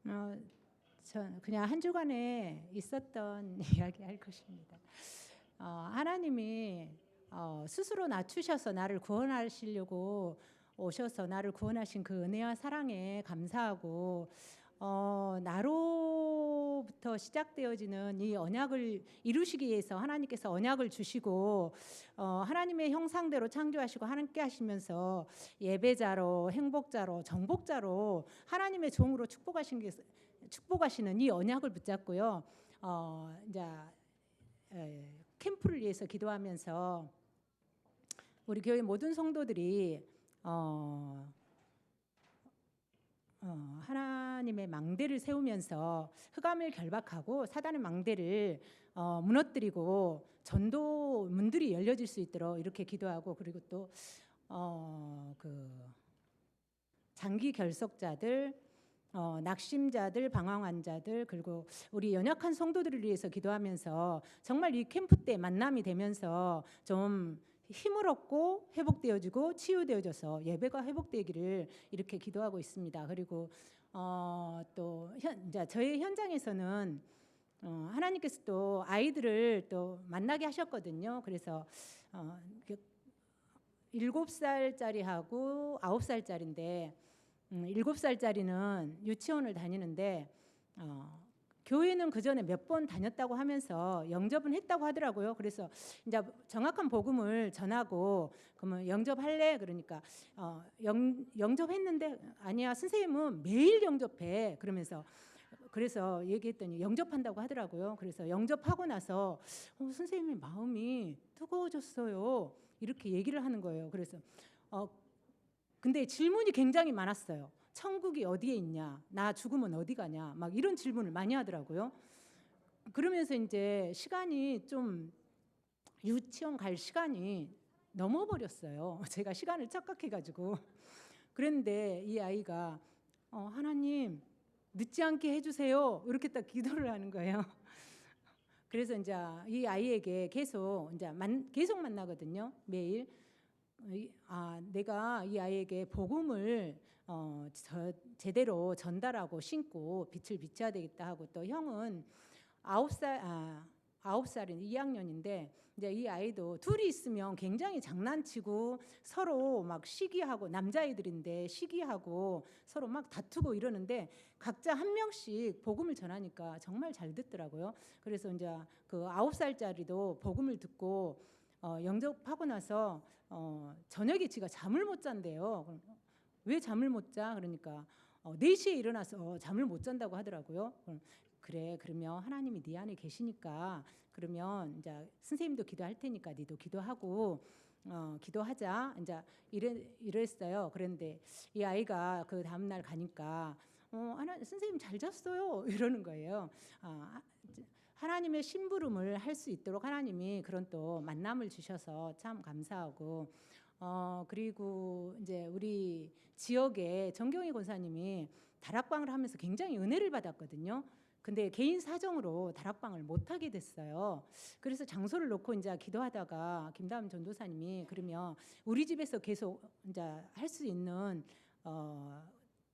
어, 전 그냥 한 주간에 있었던 이야기 할 것입니다. 하나님이 스스로 낮추셔서 나를 구원하시려고 오셔서 나를 구원하신 그 은혜와 사랑에 감사하고, 나로부터 시작되어지는 이 언약을 이루시기 위해서 하나님께서 언약을 주시고, 하나님의 형상대로 창조하시고 함께 하시면서 예배자로, 행복자로, 정복자로 하나님의 종으로 축복하시는 이 언약을 붙잡고요. 이제 캠프를 위해서 기도하면서 우리 교회 모든 성도들이 하나님의 망대를 세우면서 흑암을 결박하고 사단의 망대를 무너뜨리고 전도 문들이 열려질 수 있도록 이렇게 기도하고, 그리고 또 그 장기 결석자들, 낙심자들, 방황 환자들, 그리고 우리 연약한 성도들을 위해서 기도하면서 정말 이 캠프 때 만남이 되면서 좀 힘을 얻고 회복되어지고 치유되어져서 예배가 회복되기를 이렇게 기도하고 있습니다. 그리고 또 이제 저희 현장에서는 하나님께서 또 아이들을 또 만나게 하셨거든요. 그래서 7살짜리하고 9살짜리인데 7살짜리는 유치원을 다니는데 교회는 그 전에 몇 번 다녔다고 하면서 영접은 했다고 하더라고요. 그래서 이제 정확한 복음을 전하고, 그러면 영접할래? 그러니까 영접했는데 아니야, 선생님은 매일 영접해. 그러면서 그래서 얘기했더니 영접한다고 하더라고요. 그래서 영접하고 나서 선생님의 마음이 뜨거워졌어요. 이렇게 얘기를 하는 거예요. 그래서 근데 질문이 굉장히 많았어요. 천국이 어디에 있냐? 나 죽으면 어디 가냐? 막 이런 질문을 많이 하더라고요. 그러면서 이제 시간이 좀 유치원 갈 시간이 넘어버렸어요. 제가 시간을 착각해가지고. 그런데 이 아이가 하나님 늦지 않게 해주세요. 이렇게 딱 기도를 하는 거예요. 그래서 이제 이 아이에게 계속 만나거든요. 매일. 내가 이 아이에게 복음을 제대로 전달하고 신고 빛을 비춰야 되겠다 하고, 또 형은 9살인 2학년인데 이제 이 아이도 둘이 있으면 굉장히 장난치고 서로 막 시기하고, 남자애들인데 시기하고 서로 막 다투고 이러는데 각자 한 명씩 복음을 전하니까 정말 잘 듣더라고요. 그래서 이제 그 9살짜리도 복음을 듣고 영접하고 나서 저녁에 지가 잠을 못 잔대요. 왜 잠을 못 자? 그러니까 4시에 일어나서 잠을 못 잔다고 하더라고요. 그래, 그러면 하나님이 네 안에 계시니까 그러면 이제 선생님도 기도할 테니까 니도 기도하고 기도하자. 이제 이랬어요. 그런데 이 아이가 그 다음 날 가니까 선생님 잘 잤어요. 이러는 거예요. 하나님의 심부름을 할 수 있도록 하나님이 그런 또 만남을 주셔서 참 감사하고, 그리고 이제 우리 지역에 정경희 권사님이 다락방을 하면서 굉장히 은혜를 받았거든요. 근데 개인 사정으로 다락방을 못 하게 됐어요. 그래서 장소를 놓고 이제 기도하다가 김다음 전도사님이 그러면 우리 집에서 계속 이제 할 수 있는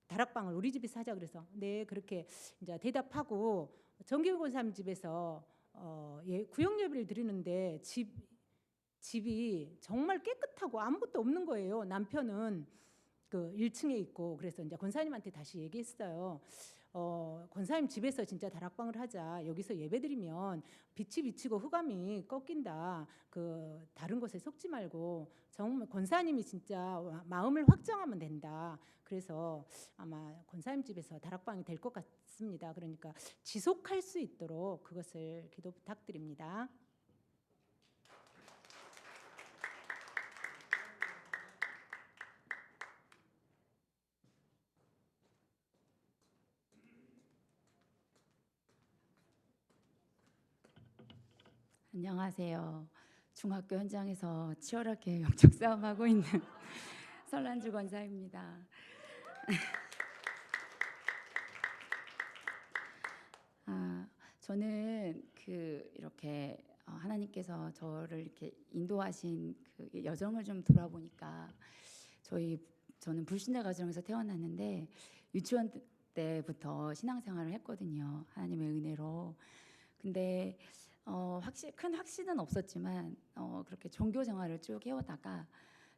다락방을 우리 집에서 하자 그래서 네, 그렇게 이제 대답하고 정경희 권사님 집에서 구역 예배를 드리는데 집이 정말 깨끗하고 아무것도 없는 거예요. 남편은 그 1층에 있고. 그래서 이제 권사님한테 다시 얘기했어요. 권사님 집에서 진짜 다락방을 하자. 여기서 예배드리면 빛이 비치고 흑암이 꺾인다. 그 다른 곳에 속지 말고 정말 권사님이 진짜 마음을 확정하면 된다. 그래서 아마 권사님 집에서 다락방이 될 것 같습니다. 그러니까 지속할 수 있도록 그것을 기도 부탁드립니다. 안녕하세요. 중학교 현장에서 치열하게 영적 싸움하고 있는 설란주 권사입니다. 저는 이렇게 하나님께서 저를 이렇게 인도하신 그 여정을 좀 돌아보니까 저는 불신자 가정에서 태어났는데 유치원 때부터 신앙생활을 했거든요. 하나님의 은혜로. 근데 큰 확신은 없었지만 그렇게 종교 생활을 쭉 해오다가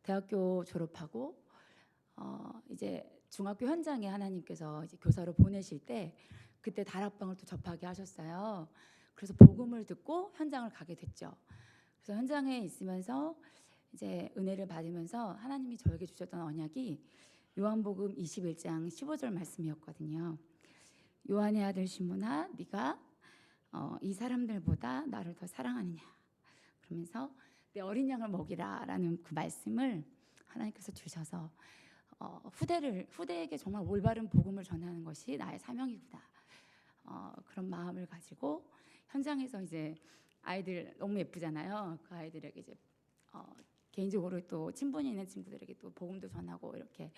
대학교 졸업하고 이제 중학교 현장에 하나님께서 이제 교사로 보내실 때 그때 다락방을 또 접하게 하셨어요. 그래서 복음을 듣고 현장을 가게 됐죠. 그래서 현장에 있으면서 이제 은혜를 받으면서 하나님이 저에게 주셨던 언약이 요한복음 21장 15절 말씀이었거든요. 요한의 아들 시몬아, 네가 이 사람들보다 나를 더 사랑하느냐? 그러면서 내 어린 양을 먹이라라는 그 말씀을 하나님께서 주셔서 후대에게 정말 올바른 복음을 전하는 것이 나의 사명이구나. 그런 마음을 가지고 현장에서 이제 아이들 너무 예쁘잖아요. 그 아이들에게 이제 개인적으로 또 친분이 있는 친구들에게 또 복음도 전하고 이렇게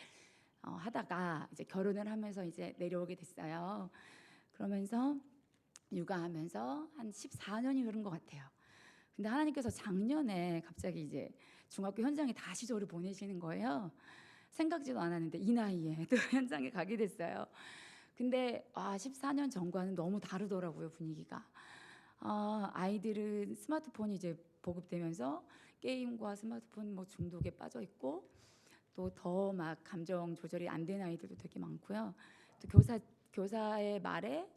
하다가 이제 결혼을 하면서 이제 내려오게 됐어요. 그러면서 육아하면서 한 14년이 흐른 것 같아요. 근데 하나님께서 작년에 갑자기 이제 중학교 현장에 다시 저를 보내시는 거예요. 생각지도 않았는데 이 나이에 또 현장에 가게 됐어요. 근데 14년 전과는 너무 다르더라고요, 분위기가. 아이들은 스마트폰이 이제 보급되면서 게임과 스마트폰 뭐 중독에 빠져 있고 또 더 막 감정 조절이 안 되는 아이들도 되게 많고요. 또 교사의 말에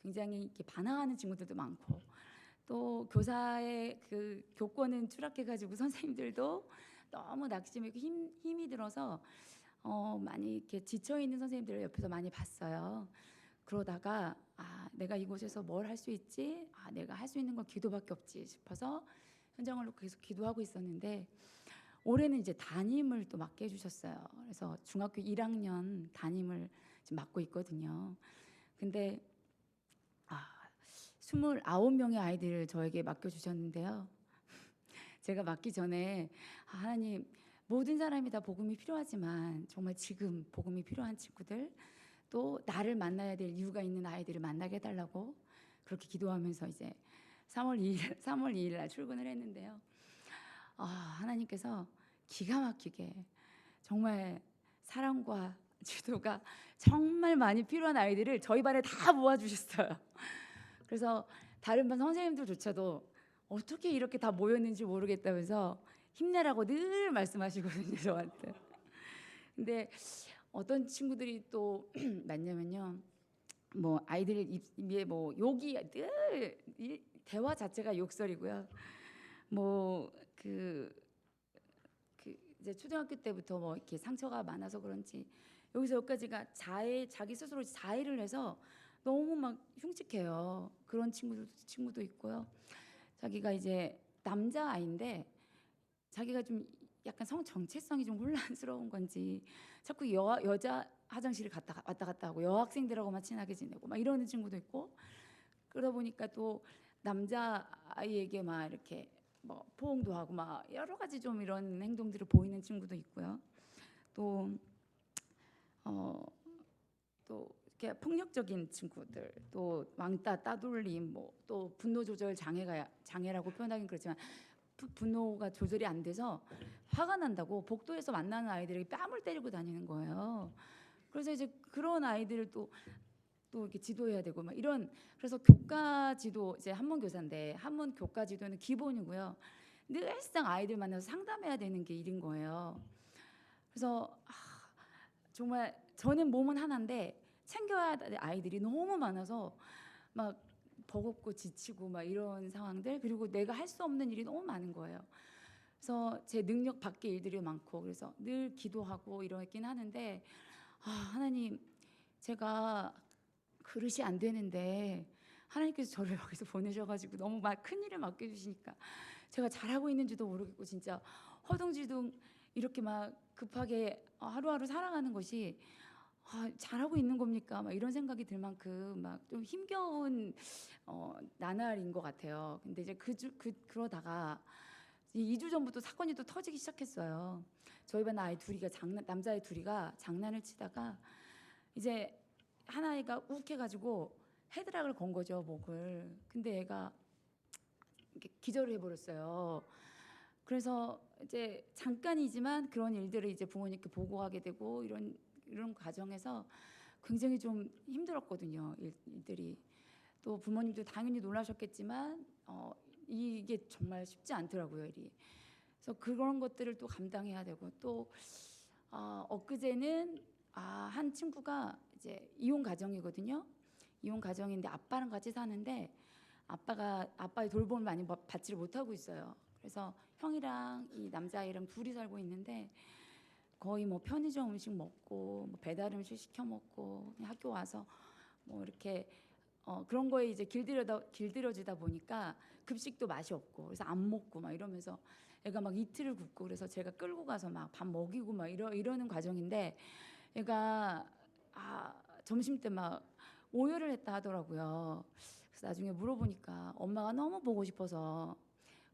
굉장히 이렇게 반항하는 친구들도 많고 또 교사의 그 교권은 추락해가지고 선생님들도 너무 낙심이 힘이 들어서 많이 이렇게 지쳐 있는 선생님들을 옆에서 많이 봤어요. 그러다가 내가 이곳에서 뭘 할 수 있지? 내가 할 수 있는 건 기도밖에 없지 싶어서 현장을 놓고 계속 기도하고 있었는데 올해는 이제 담임을 또 맡게 해주셨어요. 그래서 중학교 1학년 담임을 지금 맡고 있거든요. 근데 29명의 아이들을 저에게 맡겨주셨는데요. 제가 맡기 전에 하나님 모든 사람이 다 복음이 필요하지만 정말 지금 복음이 필요한 친구들 또 나를 만나야 될 이유가 있는 아이들을 만나게 해달라고 그렇게 기도하면서 이제 3월 2일 날 출근을 했는데요. 하나님께서 기가 막히게 정말 사랑과 지도가 정말 많이 필요한 아이들을 저희 반에 다 모아주셨어요. 그래서 다른 반 선생님들조차도 어떻게 이렇게 다 모였는지 모르겠다면서 힘내라고 늘 말씀하시거든요, 저한테. 근데 어떤 친구들이 또 많냐면요, 뭐 아이들 입에 뭐 욕이 늘 대화 자체가 욕설이고요. 뭐 이제 초등학교 때부터 뭐 이렇게 상처가 많아서 그런지 여기서 여기까지가 자기 스스로 자해를 해서 너무 막 흉측해요. 그런 친구도 있고요. 자기가 이제 남자 아이인데 자기가 좀 약간 성 정체성이 좀 혼란스러운 건지 자꾸 여자 화장실을 왔다 갔다 하고 여학생들하고만 친하게 지내고 막 이러는 친구도 있고 그러다 보니까 또 남자 아이에게 막 이렇게 뭐 포옹도 하고 막 여러 가지 좀 이런 행동들을 보이는 친구도 있고요. 또 이렇게 폭력적인 친구들, 또 왕따, 따돌림, 뭐 또 분노 조절 장애라고 표현하긴 그렇지만 분노가 조절이 안 돼서 화가 난다고 복도에서 만나는 아이들에게 뺨을 때리고 다니는 거예요. 그래서 이제 그런 아이들을 또 이렇게 지도해야 되고 막 이런 그래서 교과 지도 이제 한문 교사인데 한문 교과 지도는 기본이고요. 늘상 아이들 만나서 상담해야 되는 게 일인 거예요. 그래서 정말 저는 몸은 하나인데 챙겨야 될 아이들이 너무 많아서 막 버겁고 지치고 막 이런 상황들 그리고 내가 할 수 없는 일이 너무 많은 거예요. 그래서 제 능력 밖의 일들이 많고 그래서 늘 기도하고 이러긴 하는데 하나님 제가 그릇이 안 되는데 하나님께서 저를 여기서 보내셔가지고 너무 큰 일을 맡겨주시니까 제가 잘하고 있는지도 모르겠고 진짜 허둥지둥 이렇게 막 급하게 하루하루 살아가는 것이 잘하고 있는 겁니까? 막 이런 생각이 들 만큼 막 좀 힘겨운 나날인 것 같아요. 근데 이제 그러다가 2주 전부터 사건이 또 터지기 시작했어요. 저희 반 남자아이 둘이가 장난을 치다가 이제 하나이가 욱 해가지고 헤드락을 건 거죠, 목을. 근데 얘가 기절을 해버렸어요. 그래서 이제 잠깐이지만 그런 일들을 이제 부모님께 보고하게 되고 이런 과정에서 굉장히 좀 힘들었거든요. 일들이. 또 부모님도 당연히 놀라셨겠지만 이게 정말 쉽지 않더라고요, 일이. 그래서 그런 것들을 또 감당해야 되고 또 엊그제는 한 친구가 이제 이혼 가정이거든요. 이혼 가정인데 아빠랑 같이 사는데 아빠의 돌봄을 많이 받지를 못하고 있어요. 그래서 형이랑 이 남자아이랑 둘이 살고 있는데 거의 뭐 편의점 음식 먹고 뭐 배달 음식 시켜 먹고 그냥 학교 와서 뭐 이렇게 그런 거에 이제 길들여지다 보니까 급식도 맛이 없고 그래서 안 먹고 막 이러면서 애가 막 이틀을 굶고 그래서 제가 끌고 가서 막 밥 먹이고 막 이러는 과정인데 애가 점심 때 막 오열을 했다 하더라고요. 그래서 나중에 물어보니까 엄마가 너무 보고 싶어서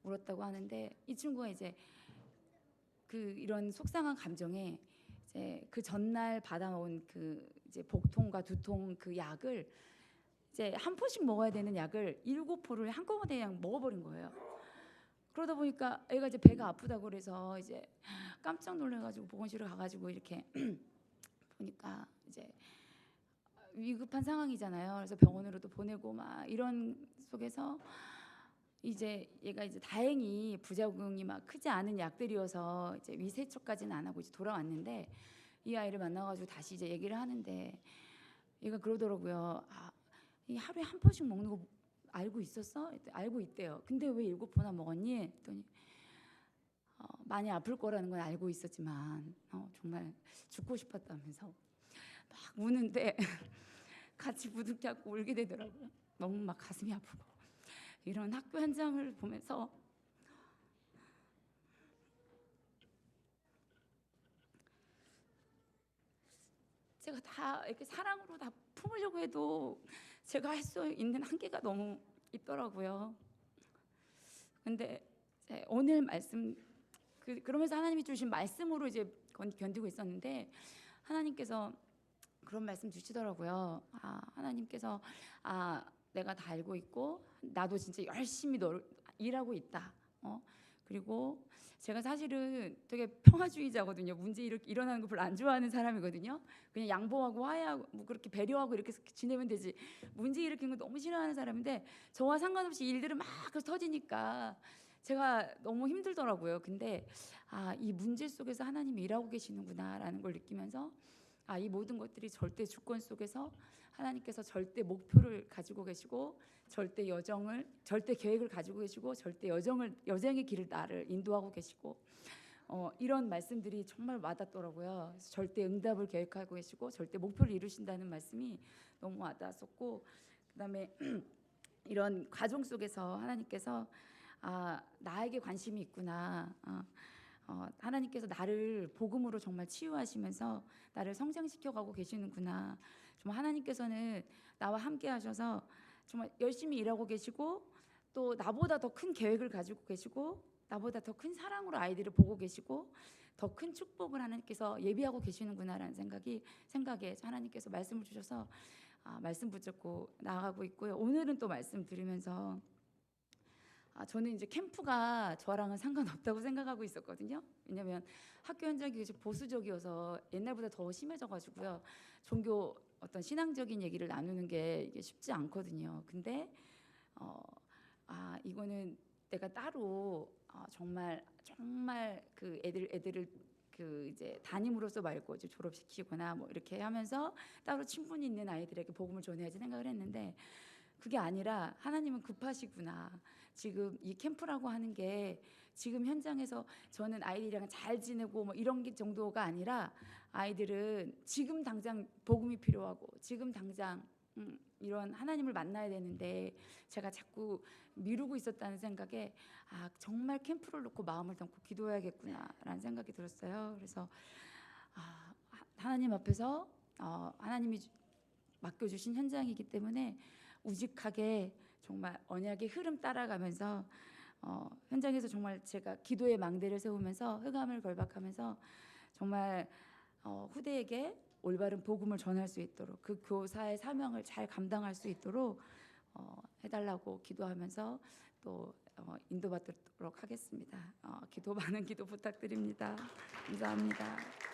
울었다고 하는데 이 친구가 이제 이런 속상한 감정에 이제 그 전날 받아온 그 이제 복통과 두통 그 약을 이제 한 포씩 먹어야 되는 약을 7포를 한꺼번에 그냥 먹어버린 거예요. 그러다 보니까 애가 이제 배가 아프다고 그래서 이제 깜짝 놀래가지고 보건실에 가가지고 이렇게 보니까 이제 위급한 상황이잖아요. 그래서 병원으로도 보내고 막 이런 속에서 이제 얘가 이제 다행히 부작용이 막 크지 않은 약들이어서 이제 위세척까지는 안 하고 이제 돌아왔는데 이 아이를 만나가지고 다시 이제 얘기를 하는데 얘가 그러더라고요. 이 하루에 한 포씩 먹는 거 알고 있었어? 알고 있대요. 근데 왜 7포나 먹었니? 했더니 많이 아플 거라는 건 알고 있었지만 정말 죽고 싶었다면서 막 우는데 같이 부둥켜 안고 울게 되더라고요. 너무 막 가슴이 아프고 이런 학교 현장을 보면서 제가 다 이렇게 사랑으로 다 품으려고 해도 제가 할 수 있는 한계가 너무 있더라고요. 근데 이제 오늘 말씀 그러면서 하나님이 주신 말씀으로 이제 견디고 있었는데 하나님께서 그런 말씀 주시더라고요. 하나님께서 내가 다 알고 있고 나도 진짜 열심히 일하고 있다. 그리고 제가 사실은 되게 평화주의자거든요. 문제 일어나는 거 별로 안 좋아하는 사람이거든요. 그냥 양보하고 화해하고 뭐 그렇게 배려하고 이렇게 지내면 되지. 문제 일으키는 거 너무 싫어하는 사람인데 저와 상관없이 일들은 막 터지니까 제가 너무 힘들더라고요. 근데 이 문제 속에서 하나님이 일하고 계시는구나라는 걸 느끼면서 이 모든 것들이 절대 주권 속에서 하나님께서 절대 목표를 가지고 계시고 절대 계획을 가지고 계시고 절대 여정의 길을 나를 인도하고 계시고 이런 말씀들이 정말 와닿더라고요. 절대 응답을 계획하고 계시고 절대 목표를 이루신다는 말씀이 너무 와닿았었고 그다음에 이런 과정 속에서 하나님께서 나에게 관심이 있구나. 하나님께서 나를 복음으로 정말 치유하시면서 나를 성장시켜가고 계시는구나. 정말 하나님께서는 나와 함께 하셔서 정말 열심히 일하고 계시고 또 나보다 더 큰 계획을 가지고 계시고 나보다 더 큰 사랑으로 아이들을 보고 계시고 더 큰 축복을 하나님께서 예비하고 계시는구나라는 생각에 하나님께서 말씀을 주셔서 말씀 붙잡고 나아가고 있고요. 오늘은 또 말씀 들으면서 저는 이제 캠프가 저랑은 상관없다고 생각하고 있었거든요. 왜냐하면 학교 현장이 보수적이어서 옛날보다 더 심해져가지고요. 종교 어떤 신앙적인 얘기를 나누는 게 이게 쉽지 않거든요. 근데 이거는 내가 따로 정말 그 애들을 그 이제 담임으로서 말고 이제 졸업시키거나 뭐 이렇게 하면서 따로 친분이 있는 아이들에게 복음을 전해야지 생각을 했는데 그게 아니라 하나님은 급하시구나. 지금 이 캠프라고 하는 게 지금 현장에서 저는 아이들이랑 잘 지내고 뭐 이런 게 정도가 아니라 아이들은 지금 당장 복음이 필요하고 지금 당장 이런 하나님을 만나야 되는데 제가 자꾸 미루고 있었다는 생각에 정말 캠프를 놓고 마음을 담고 기도해야겠구나라는 생각이 들었어요. 그래서 하나님 앞에서 하나님이 맡겨주신 현장이기 때문에 우직하게 정말 언약의 흐름 따라가면서 현장에서 정말 제가 기도의 망대를 세우면서 흑암을 결박하면서 정말 후대에게 올바른 복음을 전할 수 있도록 그 교사의 사명을 잘 감당할 수 있도록 해달라고 기도하면서 또 인도받도록 하겠습니다. 많은 기도 부탁드립니다. 감사합니다.